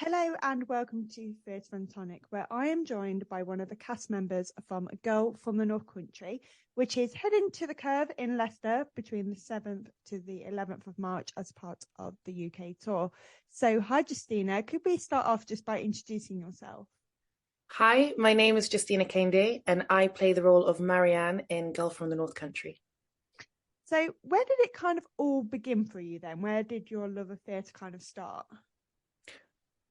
Hello and welcome to Theatre and Tonic, where I am joined by one of the cast members from A Girl from the North Country, which is heading to the Curve in Leicester between the 7th to the 11th of March as part of the UK tour. So, hi Justina, could we start off just by introducing yourself? Hi, my name is Justina Kehinde, and I play the role of Marianne in Girl from the North Country. So, where did it kind of all begin for you then? Where did your love of theatre kind of start?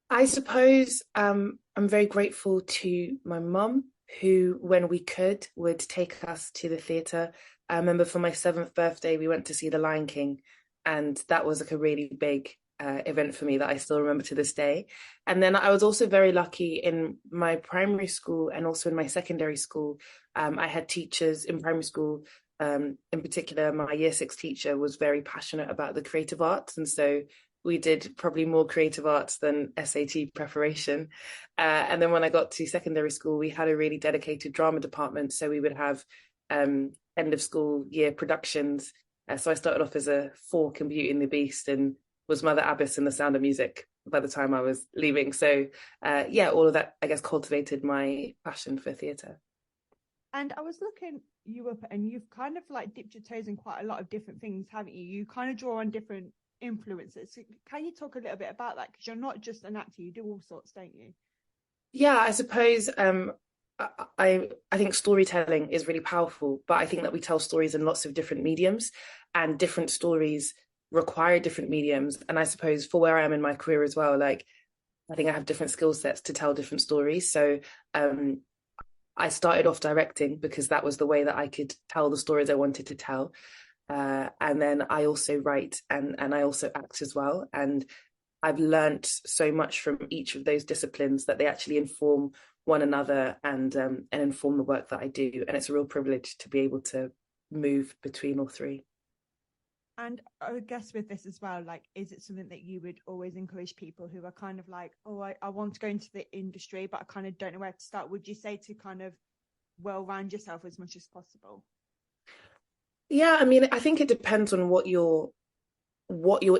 I suppose I'm very grateful to my mum, who, when we could, would take us to the theatre. I remember for my seventh birthday, we went to see The Lion King, and that was like a really big event for me that I still remember to this day. And then I was also very lucky in my primary school and also in my secondary school. I had teachers in primary school. In particular, my year six teacher was very passionate about the creative arts, and so we did probably more creative arts than SAT preparation. And then when I got to secondary school, we had a really dedicated drama department. So we would have end of school year productions. So I started off as a fork in Beauty and the Beast and was Mother Abbess in The Sound of Music by the time I was leaving. So yeah, all of that, I guess, cultivated my passion for theatre. And I was looking you up and you've kind of like dipped your toes in quite a lot of different things, haven't you? You kind of draw on different influences. So can you talk a little bit about that? Because you're not just an actor, you do all sorts, don't you? Yeah, I suppose I think storytelling is really powerful, but I think that we tell stories in lots of different mediums, and different stories require different mediums. And I suppose for where I am in my career as well, like I think I have different skill sets to tell different stories. So I started off directing because that was the way that I could tell the stories I wanted to tell. And then I also write and I also act as well. And I've learnt so much from each of those disciplines that they actually inform one another and inform the work that I do. And it's a real privilege to be able to move between all three. And I guess with this as well, like, is it something that you would always encourage people who are kind of like, oh, I want to go into the industry, but I kind of don't know where to start? Would you say to kind of well round yourself as much as possible? Yeah, I mean, I think it depends on what you're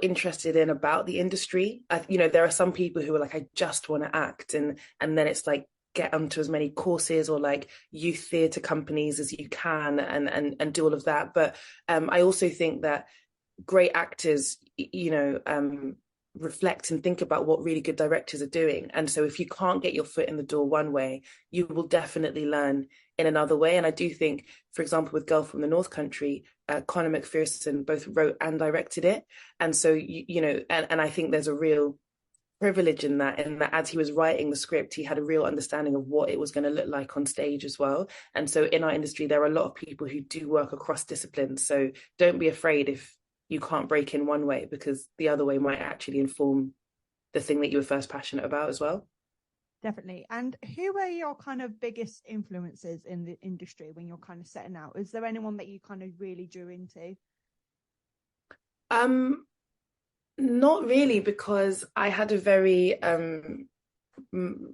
interested in about the industry. There are some people who are like, I just want to act, and then it's like get onto as many courses or like youth theatre companies as you can and do all of that. But I also think that great actors, reflect and think about what really good directors are doing. And so if you can't get your foot in the door one way, you will definitely learn in another way. And I do think, for example, with Girl from the North Country, Conor McPherson both wrote and directed it. And so, and I think there's a real privilege in that as he was writing the script, he had a real understanding of what it was going to look like on stage as well. And so in our industry, there are a lot of people who do work across disciplines. So don't be afraid if you can't break in one way, because the other way might actually inform the thing that you were first passionate about as well. Definitely. And who were your kind of biggest influences in the industry when you're kind of setting out? Is there anyone that you kind of really drew into? Not really, because I had a very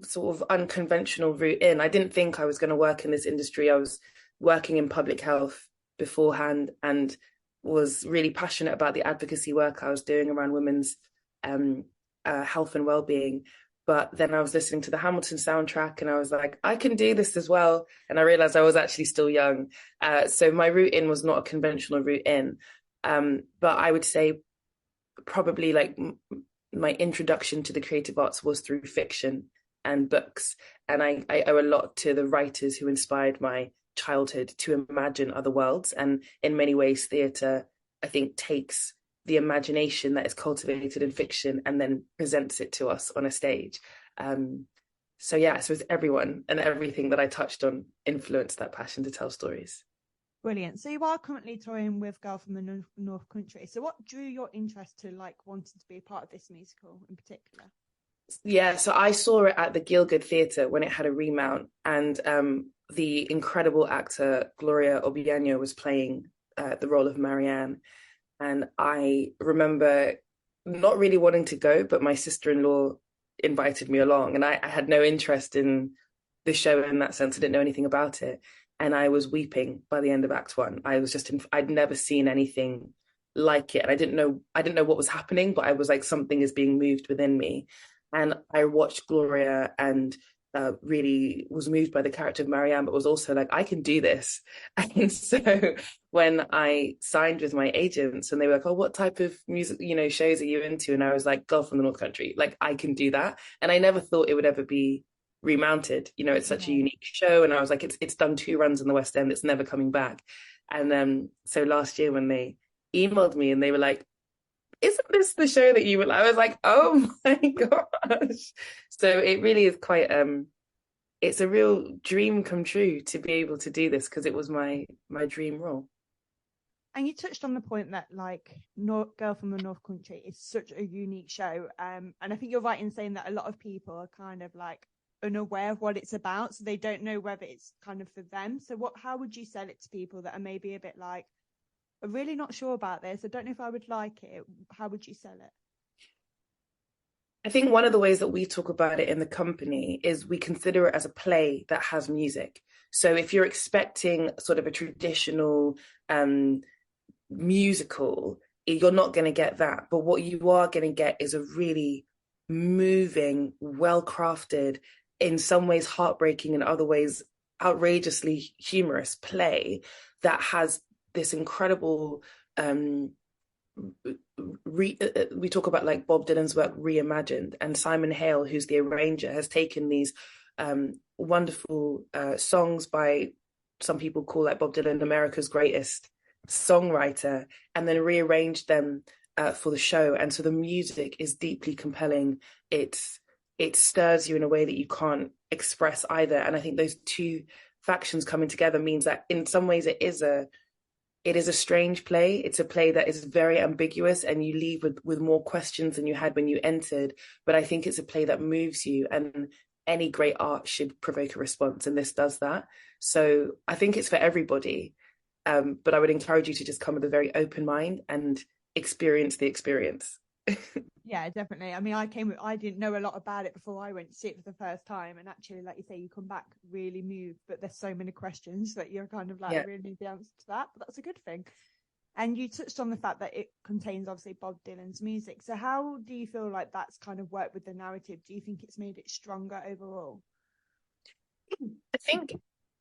sort of unconventional route in. I didn't think I was going to work in this industry. I was working in public health beforehand and was really passionate about the advocacy work I was doing around women's health and well-being. But then I was listening to the Hamilton soundtrack and I was like, I can do this as well. And I realized I was actually still young. So my route in was not a conventional route in. But I would say probably like my introduction to the creative arts was through fiction and books. And I owe a lot to the writers who inspired my childhood to imagine other worlds. And in many ways, theatre, I think, takes the imagination that is cultivated in fiction and then presents it to us on a stage. So yeah, so it's everyone and everything that I touched on influenced that passion to tell stories. Brilliant. So you are currently touring with Girl from the North Country. So what drew your interest to like wanting to be a part of this musical in particular? Yeah, so I saw it at the 𝗘𝗺𝗶𝗹 Theatre when it had a remount, and the incredible actor 𝗘𝗺𝗶𝗹 was playing the role of Marianne. And I remember not really wanting to go, but my sister-in-law invited me along, and I had no interest in the show in that sense. I didn't know anything about it. And I was weeping by the end of Act One. I'd never seen anything like it. And I didn't know what was happening, but I was like, something is being moved within me. And I watched Gloria and really was moved by the character of Marianne, but was also like, I can do this. And so when I signed with my agents and they were like, oh, what type of music, shows are you into? And I was like, Girl from the North Country, like I can do that. And I never thought it would ever be remounted. It's such a unique show. And I was like, it's done 2 runs in the West End, it's never coming back. And so last year when they emailed me and they were like, isn't this the show that you would like? I was like, oh my gosh. So it really is quite it's a real dream come true to be able to do this, because it was my dream role. And you touched on the point that like Girl from the North Country is such a unique show. And I think you're right in saying that a lot of people are kind of like unaware of what it's about. So they don't know whether it's kind of for them. So how would you sell it to people that are maybe a bit like, I'm really not sure about this, I don't know if I would like it? How would you sell it? I think one of the ways that we talk about it in the company is we consider it as a play that has music. So if you're expecting sort of a traditional musical, you're not going to get that. But what you are going to get is a really moving, well-crafted, in some ways heartbreaking, in other ways outrageously humorous play that has this incredible we talk about like Bob Dylan's work reimagined, and Simon Hale, who's the arranger, has taken these wonderful songs by, some people call like Bob Dylan America's greatest songwriter, and then rearranged them for the show. And so the music is deeply compelling. It stirs you in a way that you can't express either. And I think those 2 factions coming together means that in some ways it is a strange play. It's a play that is very ambiguous, and you leave with more questions than you had when you entered. But I think it's a play that moves you, and any great art should provoke a response, and this does that. So I think it's for everybody. But I would encourage you to just come with a very open mind and experience the experience. Yeah, definitely. I mean, I didn't know a lot about it before I went to see it for the first time, and actually, like you say, you come back really moved, but there's so many questions that you're kind of like, I really need the answer to that, but that's a good thing. And you touched on the fact that it contains obviously Bob Dylan's music. So how do you feel like that's kind of worked with the narrative? Do you think it's made it stronger overall?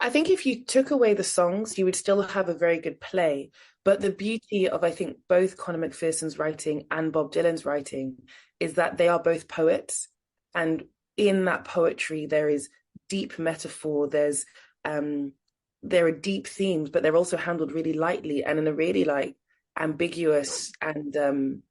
I think if you took away the songs, you would still have a very good play. But the beauty of, I think, both Conor McPherson's writing and Bob Dylan's writing is that they are both poets. And in that poetry, there is deep metaphor. There are deep themes, but they're also handled really lightly and in a really like ambiguous and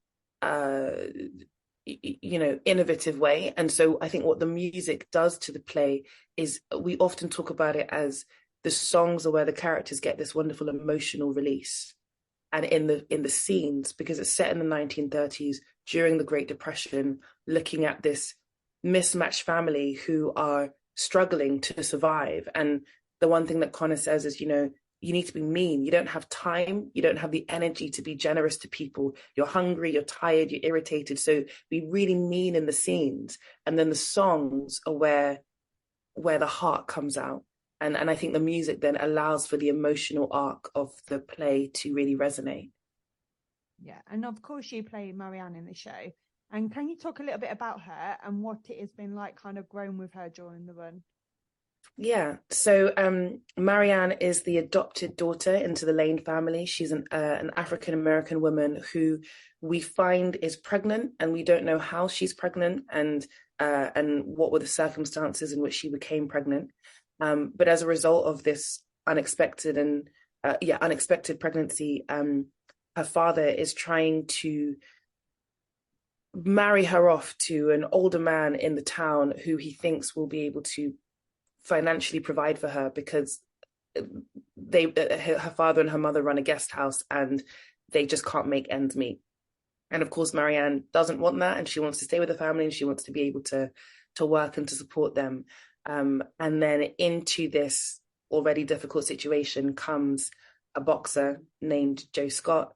innovative way. And so I think what the music does to the play is, we often talk about it as the songs are where the characters get this wonderful emotional release. And in the scenes, because it's set in the 1930s during the Great Depression, looking at this mismatched family who are struggling to survive. And the one thing that Conor says is, you need to be mean. You don't have time. You don't have the energy to be generous to people. You're hungry, you're tired, you're irritated. So be really mean in the scenes. And then the songs are where the heart comes out. And I think the music then allows for the emotional arc of the play to really resonate. Yeah. And of course you play Marianne in the show. And can you talk a little bit about her and what it has been like kind of growing with her during the run? Yeah, so Marianne is the adopted daughter into the Lane family. She's an African-American woman who we find is pregnant, and we don't know how she's pregnant and what were the circumstances in which she became pregnant. But as a result of this unexpected pregnancy, her father is trying to marry her off to an older man in the town who he thinks will be able to financially provide for her, because her father and her mother run a guest house and they just can't make ends meet. And of course, Marianne doesn't want that, and she wants to stay with the family, and she wants to be able to work and to support them. And then into this already difficult situation comes a boxer named Joe Scott,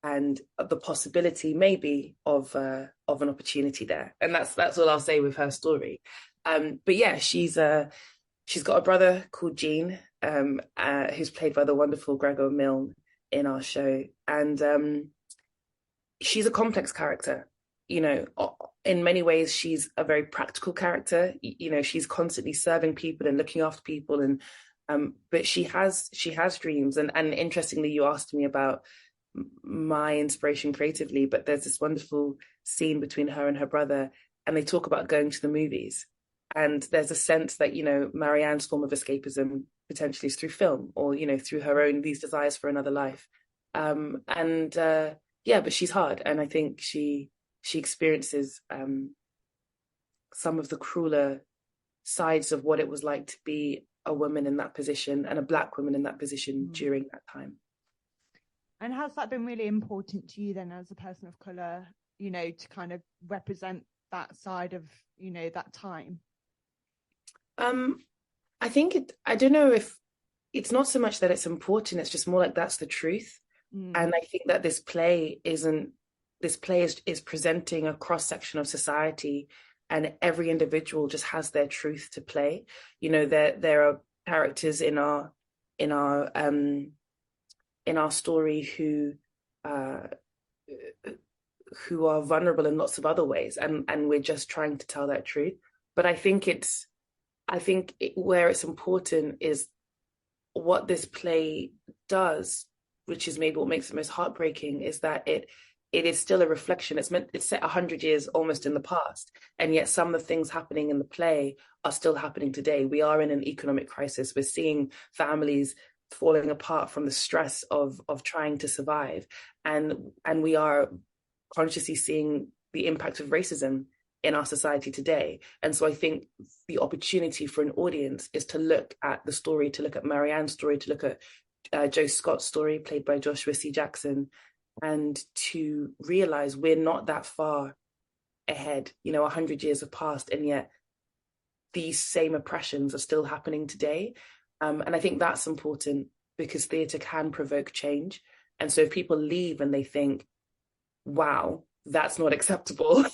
and the possibility maybe of an opportunity there. And that's all I'll say with her story. But yeah, she's got a brother called Gene, who's played by the wonderful Gregor Milne in our show. And she's a complex character. you know, in many ways, she's a very practical character. You know, she's constantly serving people and looking after people, and but she has dreams. And interestingly, you asked me about my inspiration creatively, but there's this wonderful scene between her and her brother, and they talk about going to the movies. And there's a sense that, you know, Marianne's form of escapism potentially is through film, or, you know, through her own, these desires for another life. Yeah, but she's hard. And I think she experiences some of the crueler sides of what it was like to be a woman in that position, and a Black woman in that position during that time. And has that been really important to you then, as a person of colour, you know, to kind of represent that side of, you know, that time? I think I don't know if it's not so much that it's important, it's just more like that's the truth. And I think that this play is presenting a cross-section of society, and every individual just has their truth to play. You know, there are characters in our story who are vulnerable in lots of other ways, and we're just trying to tell that truth. But I think where it's important is what this play does, which is maybe what makes it most heartbreaking, is that it is still a reflection. It's set 100 years almost in the past, and yet some of the things happening in the play are still happening today. We are in an economic crisis. We're seeing families falling apart from the stress of trying to survive, and we are consciously seeing the impact of racism in our society today. And so I think the opportunity for an audience is to look at the story, to look at Marianne's story, to look at Joe Scott's story, played by Joshua C. Jackson, and to realize we're not that far ahead. You know, 100 years have passed, and yet these same oppressions are still happening today. And I think that's important, because theatre can provoke change. And so if people leave and they think, wow, that's not acceptable,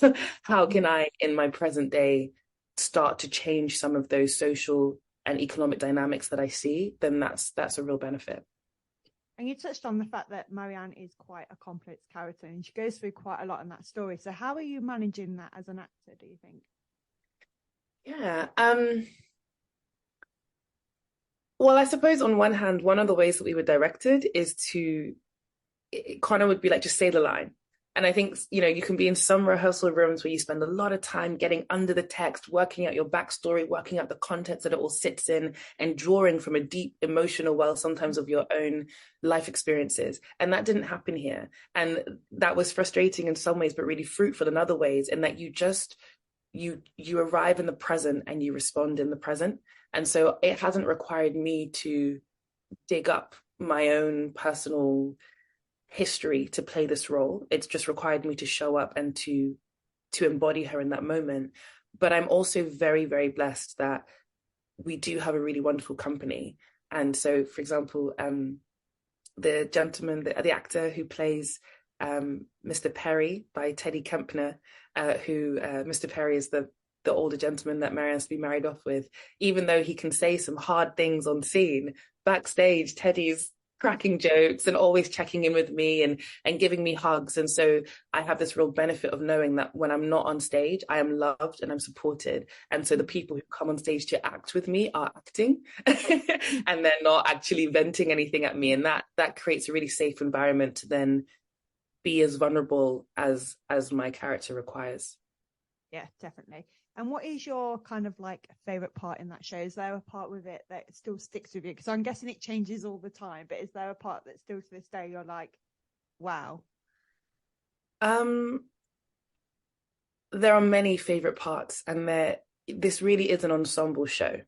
how can I, in my present day, start to change some of those social and economic dynamics that I see, then that's a real benefit. And you touched on the fact that Marianne is quite a complex character, and she goes through quite a lot in that story. So how are you managing that as an actor, do you think? Yeah. Well, I suppose on one hand, one of the ways that we were directed is Conor would be like, just say the line. And I think, you know, you can be in some rehearsal rooms where you spend a lot of time getting under the text, working out your backstory, working out the contents that it all sits in, and drawing from a deep emotional well, sometimes of your own life experiences. And that didn't happen here. And that was frustrating in some ways, but really fruitful in other ways, in that you arrive in the present and you respond in the present. And so it hasn't required me to dig up my own personal history to play this role. It's just required me to show up and to embody her in that moment. But I'm also very, very blessed that we do have a really wonderful company. And so, for example, the gentleman, the actor who plays Mr. 𝗘𝗺 by Teddy Kempner, who Mr. 𝗘𝗺 is the older gentleman that Marianne's to be married off with. Even though he can say some hard things on scene, backstage Teddy's cracking jokes and always checking in with me and giving me hugs. And so I have this real benefit of knowing that when I'm not on stage, I am loved and I'm supported. And so the people who come on stage to act with me are acting and they're not actually venting anything at me. And that creates a really safe environment to then be as vulnerable as my character requires. Yeah, definitely. And what is your kind of like favorite part in that show? Is there a part with it that still sticks with you? Because I'm guessing it changes all the time, but is there a part that still to this day you're like, wow? There are many favorite parts, and this really is an ensemble show.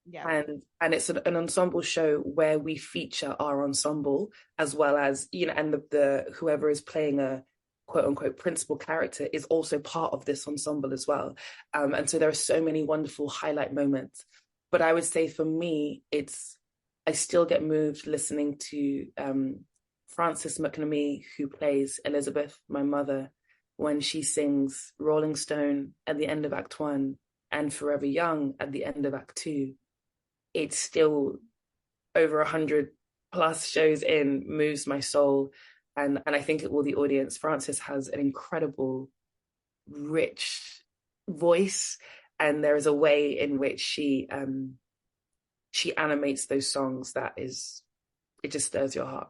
Yeah. And it's an ensemble show where we feature our ensemble, as well as, you know, and the whoever is playing a quote unquote principal character is also part of this ensemble as well. And so there are so many wonderful highlight moments. But I would say for me, I still get moved listening to Frances McNamee, who plays Elizabeth, my mother, when she sings Rolling Stone at the end of Act 1 and Forever Young at the end of Act 2. It's still over 100 plus shows in, moves my soul. And I think it will the audience. Frances has an incredible rich voice, and there is a way in which she animates those songs that is, it just stirs your heart.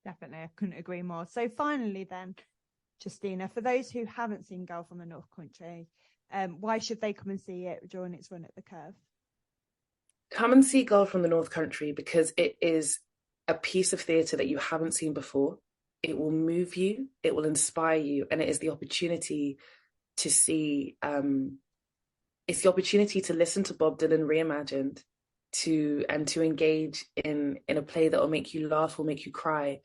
Definitely, I couldn't agree more. So finally then, Justina, for those who haven't seen Girl from the North Country, why should they come and see it during its run at the Curve? Come and see Girl from the North Country because it is a piece of theatre that you haven't seen before. It will move you, it will inspire you, and it is the opportunity to see, it's the opportunity to listen to Bob Dylan reimagined, to engage in a play that will make you laugh, will make you cry,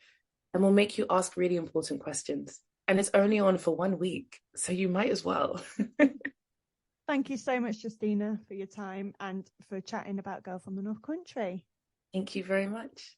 and will make you ask really important questions. And it's only on for 1 week, so you might as well. Thank you so much, Justina, for your time and for chatting about Girl from the North Country. Thank you very much.